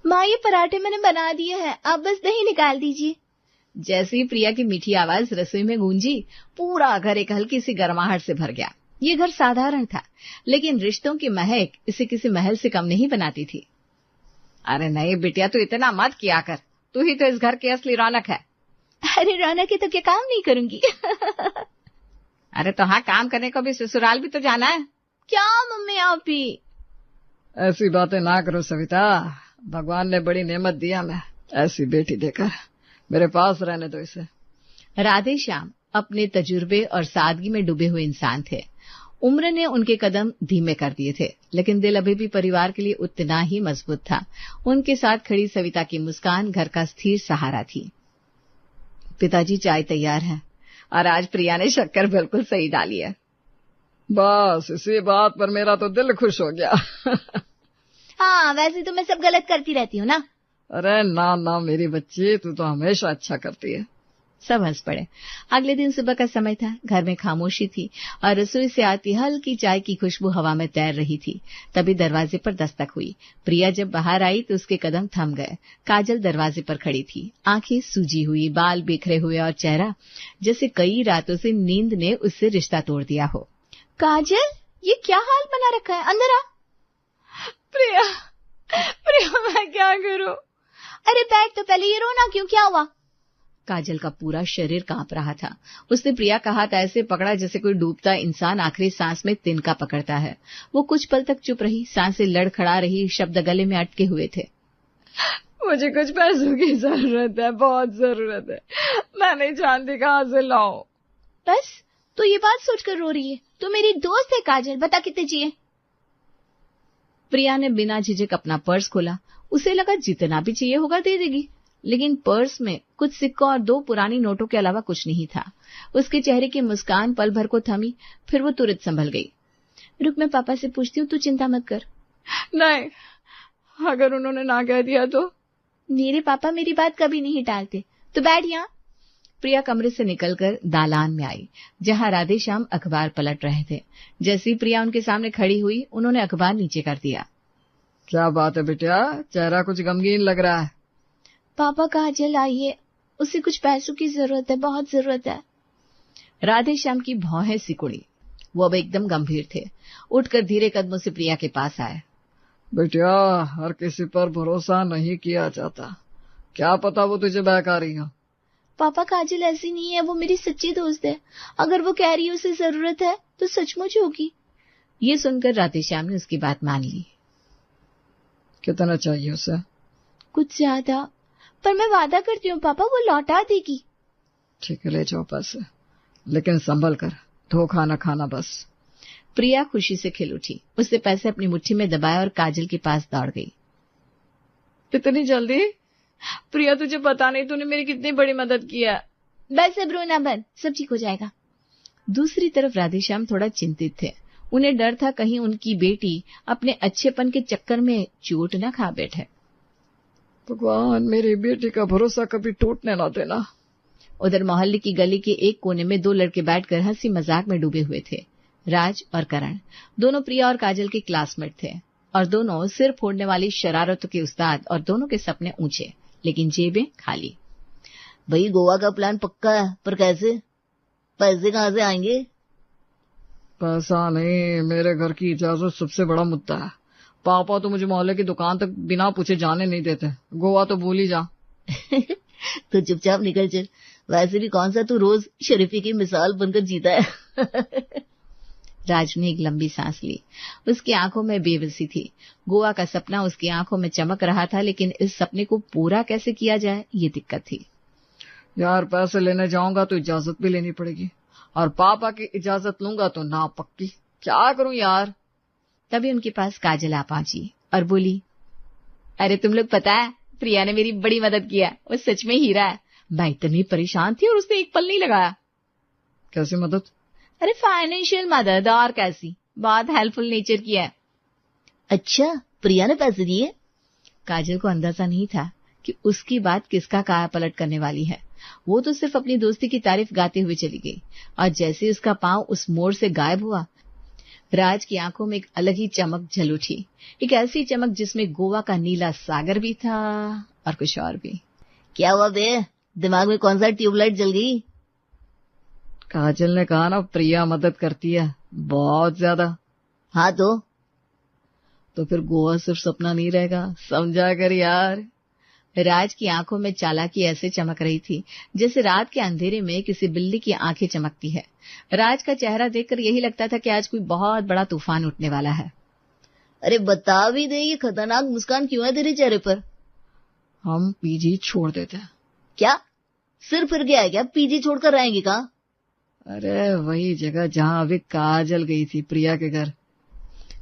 माँ ये पराठे मैंने बना दिए हैं, आप बस दही निकाल दीजिए। जैसे ही प्रिया की मीठी आवाज रसोई में गूंजी, पूरा घर एक हल्की सी गर्माहट से भर गया। ये घर साधारण था, लेकिन रिश्तों की महक इसे किसी महल से कम नहीं बनाती थी। अरे नहीं बिटिया, तू इतना मत किया कर, तू ही तो इस घर की असली रौनक है। अरे रौनक है तो क्या काम नहीं करूंगी। अरे तो हाँ, काम करने को भी ससुराल भी तो जाना है। क्या मम्मी आप भी ऐसी बातें ना करो सविता, भगवान ने बड़ी नेमत दिया मैं ऐसी बेटी देकर, मेरे पास रहने दो इसे। राधे श्याम अपने तजुर्बे और सादगी में डूबे हुए इंसान थे। उम्र ने उनके कदम धीमे कर दिए थे, लेकिन दिल अभी भी परिवार के लिए उतना ही मजबूत था। उनके साथ खड़ी सविता की मुस्कान घर का स्थिर सहारा थी। पिताजी चाय तैयार है, और आज प्रिया ने शक्कर बिल्कुल सही डाली है। बस इसी बात पर मेरा तो दिल खुश हो गया। हाँ, वैसे तो मैं सब गलत करती रहती हूँ ना। अरे ना ना मेरी बच्ची, तू तो हमेशा अच्छा करती है। सब हंस पड़े। अगले दिन सुबह का समय था, घर में खामोशी थी और रसोई से आती हल्की चाय की खुशबू हवा में तैर रही थी। तभी दरवाजे पर दस्तक हुई। प्रिया जब बाहर आई तो उसके कदम थम गए। काजल दरवाजे पर खड़ी थी, आंखें सूजी हुई, बाल बिखरे हुए और चेहरा जैसे कई रातों से नींद ने उससे रिश्ता तोड़ दिया हो। काजल, ये क्या हाल बना रखा है, अंदर आ। प्रिया, प्रिया मैं क्या करूं? अरे बैठ तो पहले, ये रोना क्यों, क्या हुआ? काजल का पूरा शरीर कांप रहा था। उसने प्रिया का हाथ ऐसे पकड़ा जैसे कोई डूबता इंसान आखिरी सांस में तिनका पकड़ता है। वो कुछ पल तक चुप रही, सांसें लड़खड़ा रही, शब्द गले में अटके हुए थे। मुझे कुछ पैसों की जरूरत है, बहुत जरूरत है, मैं नहीं जानती कहाँ से लाऊं। बस तो ये बात सोचकर रो रही है? तो मेरी दोस्त है काजल, बता कितने चाहिए? प्रिया ने बिना झिझक अपना पर्स खोला। उसे लगा जितना भी चाहिए होगा दे देगी, लेकिन पर्स में कुछ सिक्कों और 2 पुरानी नोटों के अलावा कुछ नहीं था। उसके चेहरे की मुस्कान पल भर को थमी, फिर वो तुरंत संभल गई। रुक, मैं पापा से पूछती हूँ, तू चिंता मत कर। नहीं, अगर उन्होंने ना कह दिया तो? मेरे पापा मेरी बात कभी नहीं टालते, तो बैठ यहाँ। प्रिया कमरे से निकलकर दालान में आई, जहाँ राधे श्याम अखबार पलट रहे थे। जैसे ही प्रिया उनके सामने खड़ी हुई, उन्होंने अखबार नीचे कर दिया। क्या बात है बेटा, चेहरा कुछ गमगीन लग रहा है। पापा काजल आई है, उसे कुछ पैसों की जरूरत है, बहुत जरूरत है। राधे श्याम की भौहें सिकुड़ी। वो अब एकदम गंभीर थे। उठकर धीरे कदमों से प्रिया के पास आए। बेटिया, हर किसी पर भरोसा नहीं किया जाता, क्या पता वो तुझे बहका रही हो। पापा काजल ऐसी नहीं है, वो मेरी सच्ची दोस्त है। अगर वो कह रही है उसे जरूरत है तो सचमुच होगी। ये सुनकर राधे श्याम ने उसकी बात मान ली। कितना चाहिए उसे? कुछ ज्यादा, पर मैं वादा करती हूँ पापा, वो लौटा देगी। ठीक है, ले जाओ पैसे, लेकिन संभल कर, धोखा न खाना बस। प्रिया खुशी से खिल उठी। उसने पैसे अपनी मुट्ठी में दबाए और काजल के पास दौड़ गई। इतनी जल्दी? प्रिया, तुझे पता नहीं तूने मेरी कितनी बड़ी मदद की है। बस अब रोना बंद, सब ठीक हो जाएगा। दूसरी तरफ राधेश्याम थोड़ा चिंतित थे। उन्हें डर था कहीं उनकी बेटी अपने अच्छेपन के चक्कर में चोट न खा बैठे। भगवान, मेरी बेटी का भरोसा कभी टूटने ना देना। उधर मोहल्ले की गली के एक कोने में 2 लड़के बैठकर हंसी मजाक में डूबे हुए थे। राज और करण दोनों प्रिया और काजल के क्लासमेट थे, और दोनों सिर फोड़ने वाली शरारतों के उस्ताद, और दोनों के सपने ऊंचे लेकिन जेबें खाली। भाई गोवा का प्लान पक्का है, पर कैसे? पैसे कहाँ से आएंगे? पैसा नहीं, मेरे घर की इजाजत सबसे बड़ा मुद्दा है। पापा तो मुझे मोहल्ले की दुकान तक बिना पूछे जाने नहीं देते। गोवा तो भूल ही जा। तो चुपचाप निकल चल, वैसे भी कौन सा तू रोज शरीफी की मिसाल बनकर जीता है। राज ने एक लंबी सांस ली। उसकी आंखों में बेबसी थी। गोवा का सपना उसकी आंखों में चमक रहा था, लेकिन इस सपने को पूरा कैसे किया जाए, ये दिक्कत थी। यार, पैसे लेने जाऊंगा तो इजाजत भी लेनी पड़ेगी, और पापा की इजाजत लूंगा तो ना पक्की। क्या करूं यार? तभी उनके पास काजल आ पहुंची और बोली, अरे तुम लोग पता है, प्रिया ने मेरी बड़ी मदद किया। वो सच में हीरा है। मैं इतनी परेशान थी और उसने एक पल नहीं लगाया। कैसी मदद? अरे फाइनेंशियल मदद, और कैसी, बहुत हेल्पफुल नेचर की है। अच्छा, प्रिया ने पैसे दिए? काजल को अंदाजा नहीं था कि उसकी बात किसका काया पलट करने वाली है। वो तो सिर्फ अपनी दोस्ती की तारीफ गाते हुए चली गई, और जैसे उसका पांव उस मोड़ से गायब हुआ, राज की आंखों में एक अलग ही चमक झल उठी, एक ऐसी चमक जिसमें गोवा का नीला सागर भी था और कुछ और भी। क्या हुआ बे, दिमाग में कौन सा ट्यूबलाइट जल गई? काजल ने कहा ना प्रिया मदद करती है बहुत ज्यादा। हाँ तो फिर गोवा सिर्फ सपना नहीं रहेगा, समझा कर यार। राज की आंखों में चालाकी ऐसे चमक रही थी जैसे रात के अंधेरे में किसी बिल्ली की आंखें चमकती है। राज का चेहरा देखकर यही लगता था कि आज कोई बहुत बड़ा तूफान उठने वाला है। अरे बता भी दे, ये खतरनाक मुस्कान क्यों है तेरे चेहरे पर? हम पीजी छोड़ देते हैं। क्या सिर फिर गया है क्या? पीजी छोड़कर रहेंगे कहाँ? अरे वही जगह जहां अभी काजल गई थी, प्रिया के घर।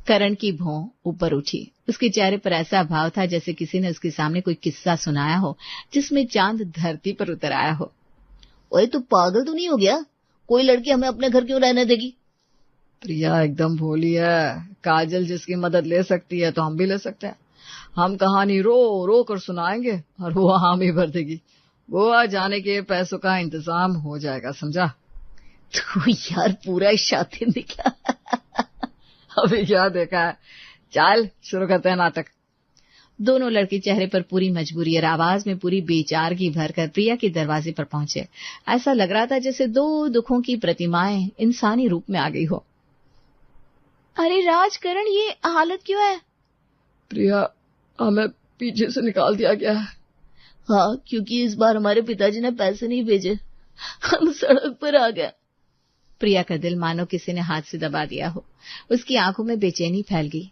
करण की भौं ऊपर उठी। उसके चेहरे पर ऐसा भाव था जैसे किसी ने उसके सामने कोई किस्सा सुनाया हो जिसमें चांद धरती पर उतर आया हो। ओए तू पागल तो नहीं हो गया? कोई लड़की हमें अपने घर क्यों रहने देगी? प्रिया एकदम भोली है। काजल जिसकी मदद ले सकती है तो हम भी ले सकते हैं। हम कहानी रो रो कर सुनाएंगे और वो हामी भर देगी। गोवा जाने के पैसों का इंतजाम हो जाएगा, समझा? तू यार पूरा शातिर दिखा। अभी क्या देखा है, चल शुरू करते हैं नाटक। दोनों लड़के चेहरे पर पूरी मजबूरी और आवाज में पूरी बेचारगी भरकर प्रिया के दरवाजे पर पहुंचे। ऐसा लग रहा था जैसे दो दुखों की प्रतिमाएं इंसानी रूप में आ गई हो। अरे राजकरण, ये हालत क्यों है? प्रिया, हमें पीछे से निकाल दिया गया है। हाँ, क्योंकि इस बार हमारे पिताजी ने पैसे नहीं भेजे, हम सड़क पर आ गए। प्रिया का दिल मानो किसी ने हाथ से दबा दिया हो। उसकी आंखों में बेचैनी फैल गई।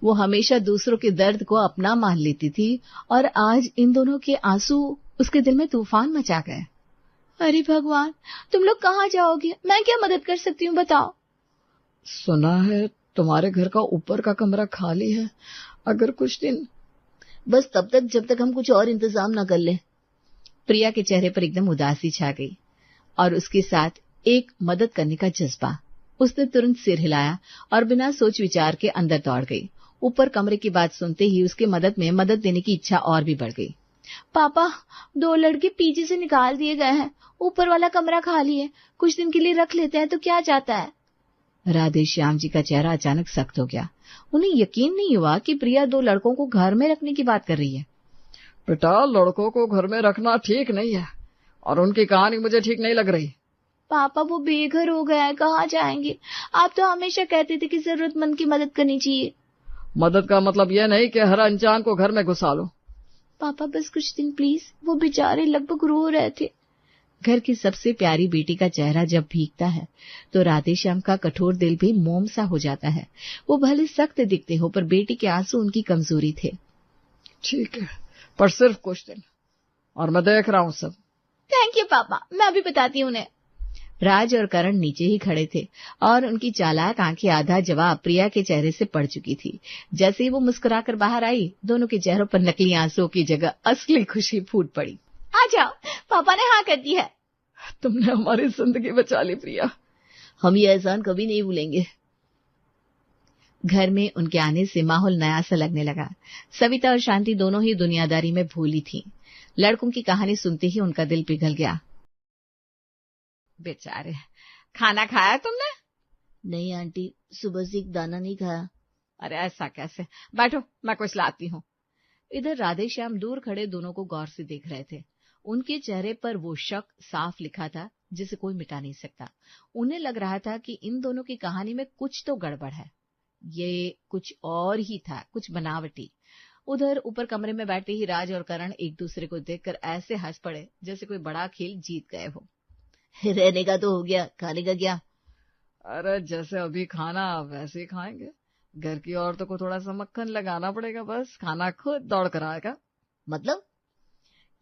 वो हमेशा दूसरों के दर्द को अपना मान लेती थी और आज इन दोनों के आंसू उसके दिल में तूफान मचा गए। अरे भगवान, तुम लोग कहाँ जाओगे? मैं क्या मदद कर सकती हूँ, बताओ। सुना है तुम्हारे घर का ऊपर का कमरा खाली है, अगर कुछ दिन। बस तब तक जब तक हम कुछ और इंतजाम न कर ले। प्रिया के चेहरे पर एकदम उदासी छा गई और उसके साथ एक मदद करने का जज्बा। उसने तुरंत सिर हिलाया और बिना सोच विचार के अंदर दौड़ गई। ऊपर कमरे की बात सुनते ही उसके मदद देने की इच्छा और भी बढ़ गई। पापा, 2 लड़के पीजी से निकाल दिए गए हैं। ऊपर वाला कमरा खाली है, कुछ दिन के लिए रख लेते हैं तो क्या जाता है? राधे श्याम जी का चेहरा अचानक सख्त हो गया। उन्हें यकीन नहीं हुआ कि प्रिया 2 लड़कों को घर में रखने की बात कर रही है। बेटा, लड़कों को घर में रखना ठीक नहीं है और उनकी कहानी मुझे ठीक नहीं लग रही। पापा, वो बेघर हो गया है, कहाँ जाएंगे? आप तो हमेशा कहते थे कि जरूरतमंद की मदद करनी चाहिए। मदद का मतलब यह नहीं कि हर अनजान को घर में घुसा लो। पापा, बस कुछ दिन प्लीज। वो बेचारे लगभग रो रहे थे। घर की सबसे प्यारी बेटी का चेहरा जब भीगता है तो राधेश्याम का कठोर दिल भी मोम सा हो जाता है। वो भले सख्त दिखते हो पर बेटी के आंसू उनकी कमजोरी थे। ठीक है, पर सिर्फ कुछ दिन, और मैं देख रहा हूँ सब। थैंक यू पापा, मैं अभी बताती हूँ उन्हें। राज और करण नीचे ही खड़े थे और उनकी चालाक आंखें आधा जवाब प्रिया के चेहरे से पड़ चुकी थी। जैसे ही वो मुस्कुराकर बाहर आई, दोनों के चेहरों पर नकली आंसुओं की जगह असली खुशी फूट पड़ी। आ जाओ, पापा ने हाँ कर दी है। तुमने हमारी जिंदगी बचा ली प्रिया। हम ये एहसान कभी नहीं भूलेंगे। घर में उनके आने से माहौल नया सा लगने लगा। सविता और शांति दोनों ही दुनियादारी में भूली थीं। लड़कों की कहानी सुनते ही उनका दिल पिघल गया। बेचारे, खाना खाया तुमने? नहीं आंटी, सुबह से एक दाना नहीं खाया। अरे ऐसा कैसे? बैठो, मैं कुछ लाती हूँ। इधर राधेश्याम दूर खड़े दोनों को गौर से देख रहे थे। उनके चेहरे पर वो शक साफ लिखा था जिसे कोई मिटा नहीं सकता। उन्हें लग रहा था कि इन दोनों की कहानी में कुछ तो गड़बड़ है। ये कुछ और ही था, कुछ बनावटी। उधर ऊपर कमरे में बैठे ही राज और करण एक दूसरे को देखकर ऐसे हंस पड़े जैसे कोई बड़ा खेल जीत गए हो। रहने का तो हो गया, खाने का क्या? अरे जैसे अभी खाना वैसे ही खाएंगे। घर की औरतों को थोड़ा सा मक्खन लगाना पड़ेगा, बस खाना खुद दौड़ कर आएगा। मतलब?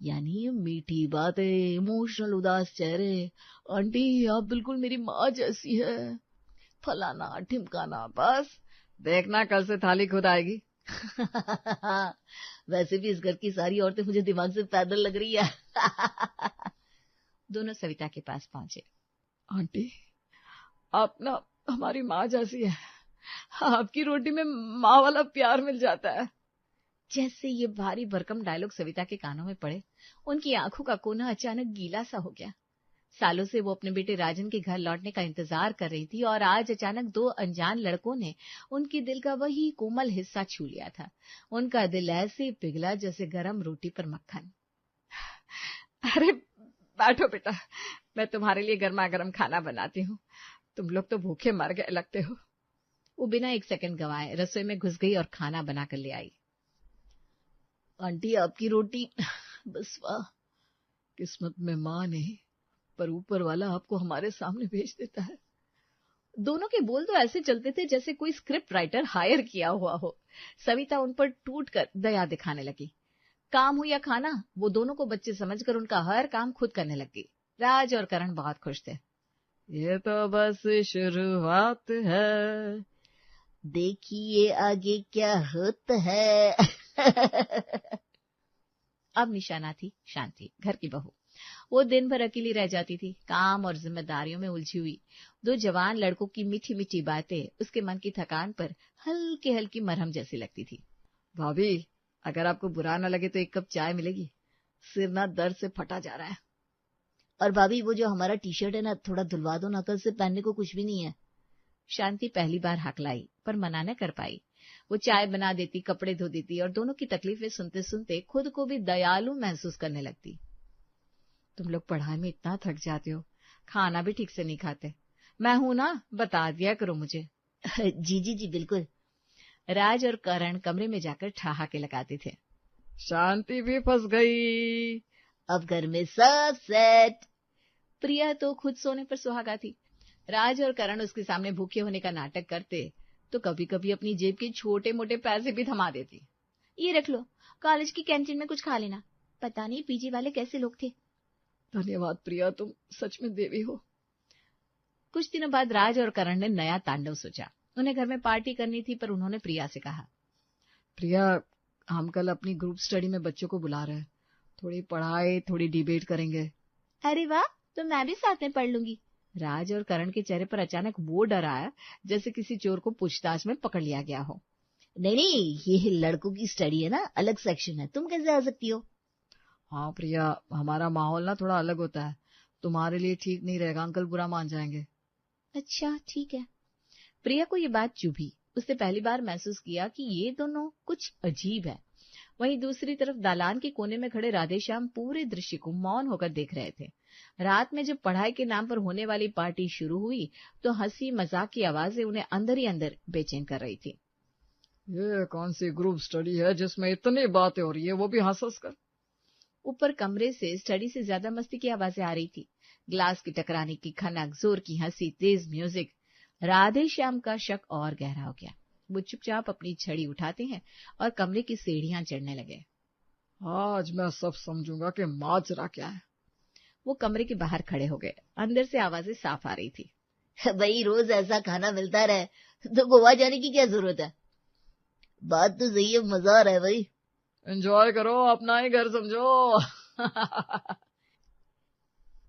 यानी मीठी बातें, इमोशनल उदास चेहरे। आंटी, आप बिल्कुल मेरी माँ जैसी है। फलाना ठिमकाना, बस देखना कल से थाली खुद आएगी। वैसे भी इस घर की सारी औरतें मुझे दिमाग से पैदल लग रही है। दोनों सविता के पास पहुंचे। आंटी, आप ना हमारी माँ जैसी है। आपकी रोटी में माँ वाला प्यार मिल जाता है। जैसे ये भारी भरकम डायलॉग सविता के कानों में पड़े, उनकी आंखों का कोना अचानक गीला सा हो गया। सालों से वो अपने बेटे राजन के घर लौटने का इंतजार कर रही थी और आज अचानक दो अनजान लड़कों ने उनके दिल का वही कोमल हिस्सा छू लिया था। उनका दिल ऐसे पिघला जैसे गरम रोटी पर मक्खन। अरे बैठो बेटा, मैं तुम्हारे लिए गर्मा गर्म खाना बनाती हूँ। तुम लोग तो भूखे मर गए लगते हो। वो बिना एक सेकंड गंवाए रसोई में घुस गई और खाना बनाकर ले आई। आंटी आपकी रोटी बस वाह, किस्मत में माँ नहीं पर ऊपर वाला आपको हमारे सामने भेज देता है। दोनों के बोल तो ऐसे चलते थे जैसे कोई स्क्रिप्ट राइटर हायर किया हुआ हो। सविता उन पर टूटकर दया दिखाने लगी। काम हो या खाना, वो दोनों को बच्चे समझकर उनका हर काम खुद करने लग गई। राज और करण बहुत खुश थे। ये तो बस शुरुआत है, देखिए आगे क्या होता है। अब निशाना थी शांति, घर की बहू। वो दिन भर अकेली रह जाती थी, काम और जिम्मेदारियों में उलझी हुई। दो जवान लड़कों की मीठी मीठी बातें उसके मन की थकान पर हल्की हल्की मरहम जैसी लगती थी। भाभी अगर आपको बुरा न लगे तो एक कप चाय मिलेगी, सिर ना दर्द से फटा जा रहा है। और भाभी वो जो हमारा टी शर्ट है ना, थोड़ा धुलवा दो ना, कल से पहनने को कुछ भी नहीं है। शांति पहली बार हकलाई पर मना न कर पाई। वो चाय बना देती, कपड़े धो देती और दोनों की तकलीफें सुनते सुनते खुद को भी दयालु महसूस करने लगती। तुम लोग पढ़ाई में इतना थक जाते हो, खाना भी ठीक से नहीं खाते। मैं हूं ना, बता दिया करो मुझे। जी जी जी बिल्कुल। राज और करण कमरे में जाकर ठहाके लगाते थे। शांति भी फंस गई, अब घर में सब सेट। प्रिया तो खुद सोने पर सुहागा थी। राज और करण उसके सामने भूखे होने का नाटक करते तो कभी कभी अपनी जेब के छोटे मोटे पैसे भी थमा देती। ये रख लो, कॉलेज की कैंटीन में कुछ खा लेना। पता नहीं पीजी वाले कैसे लोग थे। धन्यवाद प्रिया, तुम सच में देवी हो। कुछ दिनों बाद राज और करण ने नया तांडव सोचा। उन्हें घर में पार्टी करनी थी पर उन्होंने प्रिया से कहा, प्रिया हम कल अपनी ग्रुप स्टडी में बच्चों को बुला रहे हैं, थोड़ी पढ़ाई थोड़ी डिबेट करेंगे। अरे वाह, तो मैं भी साथ में पढ़ लूंगी। राज और करण के चेहरे पर अचानक वो डर आया जैसे किसी चोर को पूछताछ में पकड़ लिया गया हो। नहीं नहीं, ये लड़कों की स्टडी है ना, अलग सेक्शन है, तुम कैसे आ सकती हो। हाँ प्रिया, हमारा माहौल ना थोड़ा अलग होता है, तुम्हारे लिए ठीक नहीं रहेगा, अंकल बुरा मान जाएंगे। अच्छा ठीक है। प्रिया को ये बात चुभी। उसने पहली बार महसूस किया कि ये दोनों कुछ अजीब है। वहीं दूसरी तरफ दालान के कोने में खड़े राधेश्याम पूरे दृश्य को मौन होकर देख रहे थे। रात में जब पढ़ाई के नाम पर होने वाली पार्टी शुरू हुई तो हंसी मजाक की आवाजें उन्हें अंदर ही अंदर बेचैन कर रही थी। ये कौन सी ग्रुप स्टडी है जिसमें इतनी बातें हो रही है, वो भी हंस हंस कर। ऊपर कमरे से स्टडी से ज्यादा मस्ती की आवाजें आ रही थी। ग्लास की टकराने की खनक, जोर की हंसी, तेज म्यूजिक। राधेश्याम का शक और गहरा हो गया। वो चुपचाप अपनी छड़ी उठाते हैं और कमरे की सीढ़ियां चढ़ने लगे। आज मैं सब समझूंगा कि माजरा क्या है। वो कमरे के बाहर खड़े हो गए। अंदर से आवाजें साफ आ रही थी। भाई रोज ऐसा खाना मिलता रहे तो गोवा जाने की क्या जरूरत है। बात तो सही है, मजा आ रहा है भाई। एंजॉय करो, अपना ही घर समझो।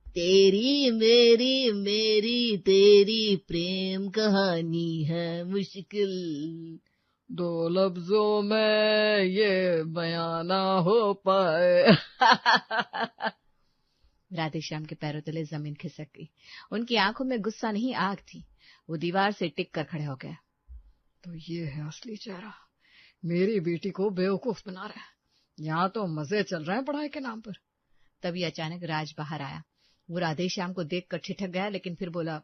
तेरी मेरी मेरी तेरी प्रेम कहानी है मुश्किल, दो लफ्जों में ये बयां ना हो पाए। राधेश्याम के पैरों तले जमीन खिसक गई। उनकी आंखों में गुस्सा नहीं, आग थी। वो दीवार से टिक कर खड़े हो गए। तो ये है असली चेहरा, मेरी बेटी को बेवकूफ बना रहा है। यहाँ तो मजे चल रहे हैं पढ़ाई के नाम पर। तभी अचानक राज बाहर आया। वो राधेश्याम को देखकर ठिठक गया, लेकिन फिर बोला,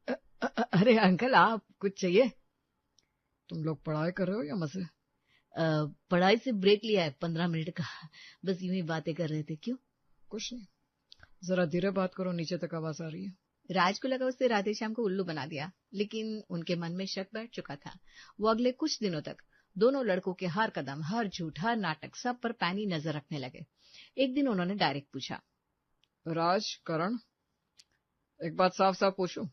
अरे अंकल आप कुछ चाहिए? तुम लोग पढ़ाई कर रहे हो या मजे? पढ़ाई से ब्रेक लिया है 15 मिनट का, बस यूं ही बातें कर रहे थे। क्यों? कुछ नहीं, जरा धीरे बात करो, नीचे तक आवाज आ रही है। राज को लगा उससे राधेश्याम को उल्लू बना दिया, लेकिन उनके मन में शक बैठ चुका था। वो अगले कुछ दिनों तक दोनों लड़कों के हर कदम, हर झूठ, हर नाटक, सब पर पैनी नजर रखने लगे। एक दिन उन्होंने डायरेक्ट पूछा, राज, करण, एक बात साफ साफ पूछूं,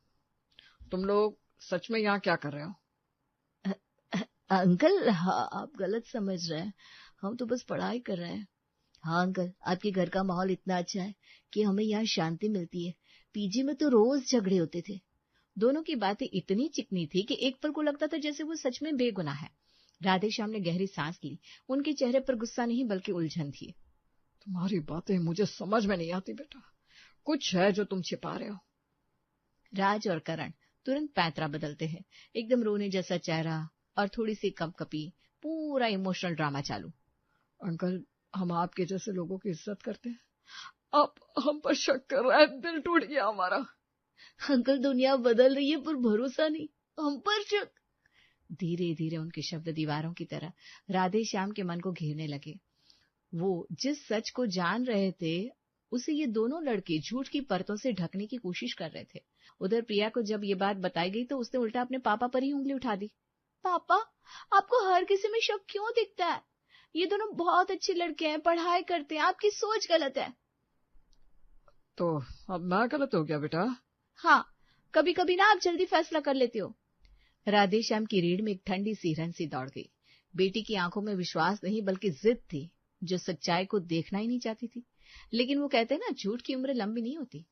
तुम लोग सच में यहाँ क्या कर रहे हो? अंकल हाँ, आप गलत समझ रहे हैं, हम तो बस पढ़ाई कर रहे हैं। हाँ अंकल, आपके घर का माहौल इतना अच्छा है कि हमें यहाँ शांति मिलती है। पीजी में तो रोज झगड़े होते थे। दोनों की बातें इतनी चिकनी थी कि एक पल को लगता था जैसे वो सच में बेगुनाह है। राधेश्याम ने गहरी सांस ली। उनके चेहरे पर गुस्सा नहीं बल्कि उलझन थी। तुम्हारी बातें मुझे समझ में नहीं आती बेटा। कुछ है जो तुम छिपा रहे हो। राज और करण तुरंत पैंतरा बदलते हैं, एकदम रोने जैसा चेहरा और थोड़ी सी कंपकपी, पूरा इमोशनल ड्रामा चालू। अंकल, हम आपके जैसे लोगों की इज्जत करते हैं, आप हम पर शक कर रहे हैं, दिल टूट गया हमारा। अंकल, दुनिया बदल रही है पर भरोसा नहीं, हम पर शक। धीरे धीरे उनके शब्द दीवारों की तरह राधे श्याम के मन को घेरने लगे। वो जिस सच को जान रहे थे उसे ये दोनों लड़के झूठ की परतों से ढकने की कोशिश कर रहे थे। उधर प्रिया को जब ये बात बताई गई तो उसने उल्टा अपने पापा पर ही उंगली उठा दी। पापा, आपको हर किसी में शक क्यों दिखता है? ये दोनों बहुत अच्छे लड़के हैं, पढ़ाई करते हैं, आपकी सोच गलत है। तो अब मैं गलत हो गया बेटा? हाँ, कभी कभी ना आप जल्दी फैसला कर लेते हो। राधे श्याम की रीढ़ में एक ठंडी सी रन सी दौड़ गई। बेटी की आंखों में विश्वास नहीं बल्कि जिद थी, जो सच्चाई को देखना ही नहीं चाहती थी। लेकिन वो कहते हैं ना, झूठ की उम्र लंबी नहीं होती।